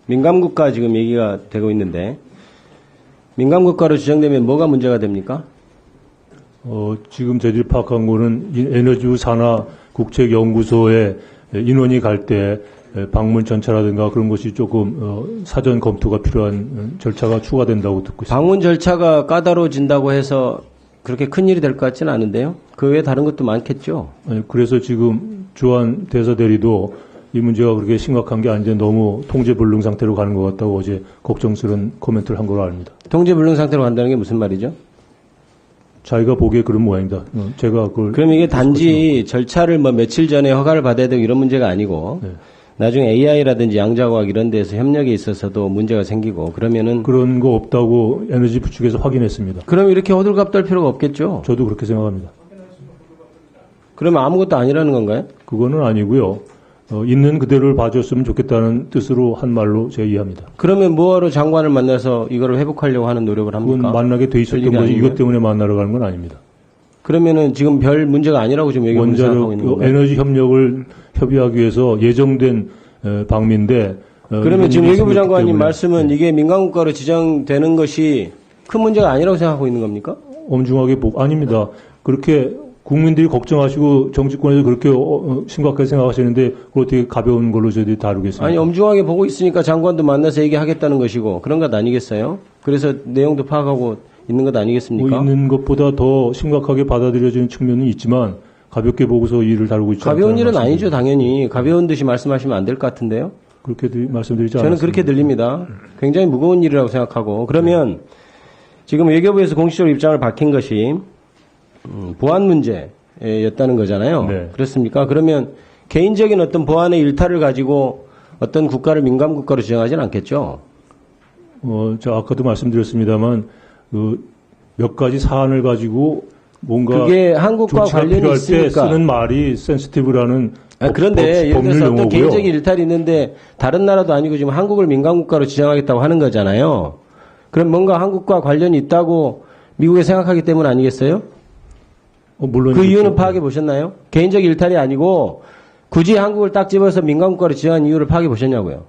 민감국가 지금 얘기가 되고 있는데 민감국가로 지정되면 뭐가 문제가 됩니까? 지금 저희들이 파악한 거는 에너지부 산하 국책연구소에 인원이 갈 때 방문 전차라든가 그런 것이 조금 사전 검토가 필요한 절차가 추가된다고 듣고 있습니다. 방문 절차가 까다로워진다고 해서 그렇게 큰 일이 될 것 같지는 않은데요. 그 외에 다른 것도 많겠죠. 그래서 지금 주한 대사대리도 이 문제가 그렇게 심각한 게 아닌데 너무 통제불능 상태로 가는 것 같다고 어제 걱정스러운 코멘트를 한 걸로 압니다. 통제불능 상태로 간다는 게 무슨 말이죠? 자기가 보기에 그런 모양이다. 제가 그걸. 그럼 이게 단지 절차를 뭐 며칠 전에 허가를 받아야 되고 이런 문제가 아니고 네. 나중에 AI라든지 양자과학 이런 데서 협력에 있어서도 문제가 생기고 그러면은 그런 거 없다고 에너지부 측에서 확인했습니다. 그럼 이렇게 호들갑 떨 필요가 없겠죠. 저도 그렇게 생각합니다. 그러면 아무것도 아니라는 건가요? 그거는 아니고요. 있는 그대로를 봐줬으면 좋겠다는 뜻으로 한 말로 제가 이해합니다. 그러면 뭐하러 장관을 만나서 이거를 회복하려고 하는 노력을 합니까? 그건 만나게 돼 있었던 거지 아니고요? 이것 때문에 만나러 가는 건 아닙니다. 그러면은 지금 별 문제가 아니라고 지금 얘기하고 생각하고 있는 원자력 건가요? 에너지 협력을 협의하기 위해서 예정된 방미인데 그러면 지금 외교부 장관님 때문에 말씀은 이게 민간국가로 지정되는 것이 큰 문제가 아니라고 생각하고 있는 겁니까? 엄중하게 아닙니다. 그렇게 국민들이 걱정하시고 정치권에서 그렇게 심각하게 생각하시는데 그걸 어떻게 가벼운 걸로 저희들이 다루겠습니까? 아니 엄중하게 보고 있으니까 장관도 만나서 얘기하겠다는 것이고 그런 것 아니겠어요? 그래서 내용도 파악하고 있는 것 아니겠습니까? 있는 것보다 더 심각하게 받아들여지는 측면은 있지만 가볍게 보고서 일을 다루고 있지 않다는 가벼운 일은 말씀입니다. 아니죠, 당연히. 가벼운 듯이 말씀하시면 안 될 것 같은데요. 그렇게 말씀드리지 않았습니다. 저는 그렇게 들립니다. 굉장히 무거운 일이라고 생각하고 그러면 지금 외교부에서 공식적으로 입장을 밝힌 것이 보안 문제였다는 거잖아요. 네. 그렇습니까? 그러면 개인적인 어떤 보안의 일탈을 가지고 어떤 국가를 민감국가로 지정하지는 않겠죠. 저 아까도 말씀드렸습니다만 몇 가지 사안을 가지고 뭔가 그게 한국과 조치가 관련이 필요할 때 있으니까. 쓰는 말이 센시티브라는 그런데 예를 법률 들어서 어떤 용어고요. 개인적인 일탈이 있는데 다른 나라도 아니고 지금 한국을 민감국가로 지정하겠다고 하는 거잖아요. 그럼 뭔가 한국과 관련이 있다고 미국에 생각하기 때문 아니겠어요? 물론 그 그렇죠. 이유는 파악해 보셨나요? 개인적 일탈이 아니고 굳이 한국을 딱 집어서 민감국가로 지정한 이유를 파악해 보셨냐고요?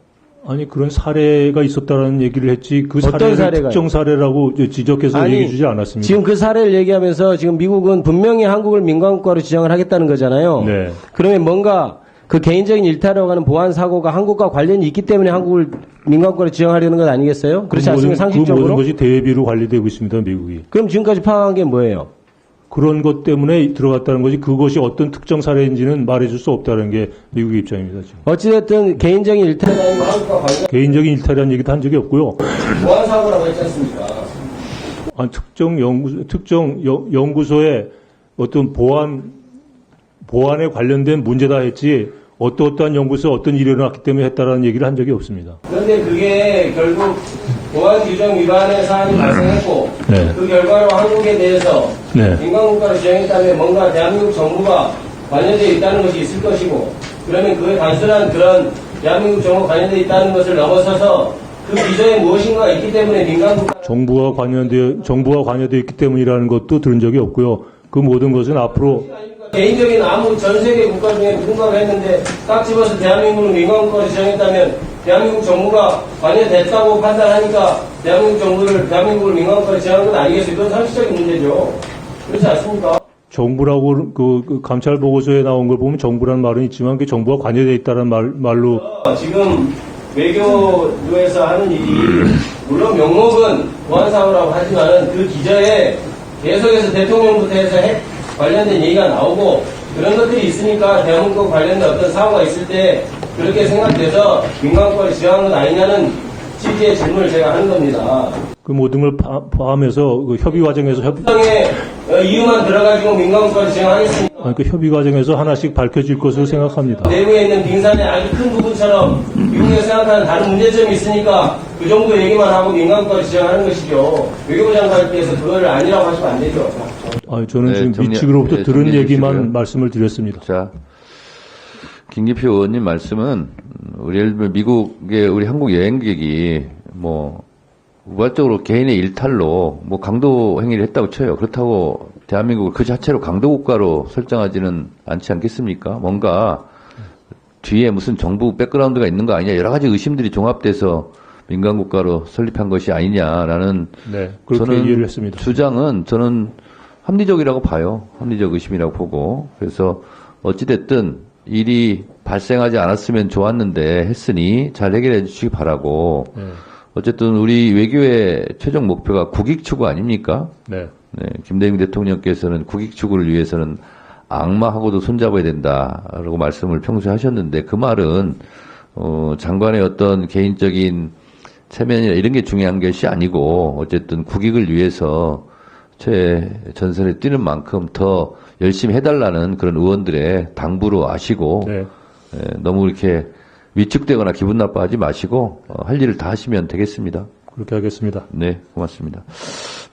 아니 그런 사례가 있었다는 얘기를 했지 그 어떤 사례를 사례가요? 특정 사례라고 지적해서 아니, 얘기해 주지 않았습니다. 지금 그 사례를 얘기하면서 지금 미국은 분명히 한국을 민감국가로 지정을 하겠다는 거잖아요. 네. 그러면 뭔가 그 개인적인 일탈이라고 하는 보안 사고가 한국과 관련이 있기 때문에 한국을 민감국가로 지정하려는 것 아니겠어요? 그렇지 않습니까? 그 상식적으로? 모든 것이 대비로 관리되고 있습니다. 미국이. 그럼 지금까지 파악한 게 뭐예요? 그런 것 때문에 들어갔다는 것이 그것이 어떤 특정 사례인지는 말해줄 수 없다는 게 미국의 입장입니다. 지금. 어찌됐든 개인적인 일탈이 아니고 한국과 관련 개인적인 일탈이라는 얘기도 한 적이 없고요. 보안 사고라고 했지 않습니까? 특정 연구소에 어떤 보안에 관련된 문제다 했지 어떠한 연구소에 어떤 일이 일어났기 때문에 했다라는 얘기를 한 적이 없습니다. 그런데 그게 결국 보안 규정 위반의 사안이 발생했고 네. 그 결과로 한국에 대해서 네. 민간국가로 지정했다면 뭔가 대한민국 정부가 관련되어 있다는 것이 있을 것이고 그러면 그 단순한 그런 대한민국 정부가 관련되어 있다는 것을 넘어서서 그 기저에 무엇인가가 있기 때문에 민간국가 정부가 관여되어 있기 때문이라는 것도 들은 적이 없고요. 그 모든 것은 앞으로 개인적인 아무 전 세계 국가 중에 누군가가 했는데 딱 집어서 대한민국을 민간국가로 지정했다면 대한민국 정부가 관여됐다고 판단하니까 대한민국을 민간국가로 지정한 건 아니겠어요? 이건 상식적인 문제죠. 그렇지 않습니까? 정부라고 그 감찰 보고서에 나온 걸 보면 정부라는 말은 있지만 그 정부가 관여되어 있다는 말로 지금 외교부에서 하는 일이 물론 명목은 보안사고라고 하지만 그 기저에 계속해서 대통령부터 해서 관련된 얘기가 나오고 그런 것들이 있으니까 대한민국 관련된 어떤 사고가 있을 때 그렇게 생각돼서 민간국가를 지정한 것 아니냐는 취지의 질문을 제가 하는 겁니다. 그 모든 걸 포함해서 그 협의 과정에서 이유만 들어가지고 민간국가를 지정하겠습니까? 그 협의 과정에서 하나씩 밝혀질 것으로 생각합니다. 내부에 있는 빙산의 아주 큰 부분처럼 미국에서 생각하는 다른 문제점이 있으니까 그 정도 얘기만 하고 민간국가를 지정하는 것이죠. 외교부 장관께서 그걸 아니라고 하시면 안 되죠. 저는 네, 지금 미측으로부터 들은 정리해 얘기만 주시고요. 말씀을 드렸습니다. 자, 김기표 의원님 말씀은 예를 들면 미국의 우리 한국 여행객이 우발적으로 개인의 일탈로 강도 행위를 했다고 쳐요. 그렇다고 대한민국을 그 자체로 강도 국가로 설정하지는 않지 않겠습니까? 뭔가 뒤에 무슨 정부 백그라운드가 있는 거 아니냐 여러 가지 의심들이 종합돼서 민간국가로 설립한 것이 아니냐라는 네, 그렇게 이해를 했습니다. 주장은 저는 합리적이라고 봐요. 합리적 의심이라고 보고. 그래서 어찌됐든 일이 발생하지 않았으면 좋았는데 했으니 잘 해결해 주시기 바라고. 네. 어쨌든 우리 외교의 최종 목표가 국익 추구 아닙니까? 네. 네, 김대중 대통령께서는 국익 추구를 위해서는 악마하고도 손잡아야 된다라고 말씀을 평소에 하셨는데 그 말은 장관의 어떤 개인적인 체면이나 이런 게 중요한 것이 아니고 어쨌든 국익을 위해서 최전선에 뛰는 만큼 더 열심히 해달라는 그런 의원들의 당부로 아시고 네. 너무 이렇게 위축되거나 기분 나빠하지 마시고 할 일을 다 하시면 되겠습니다. 그렇게 하겠습니다. 네, 고맙습니다.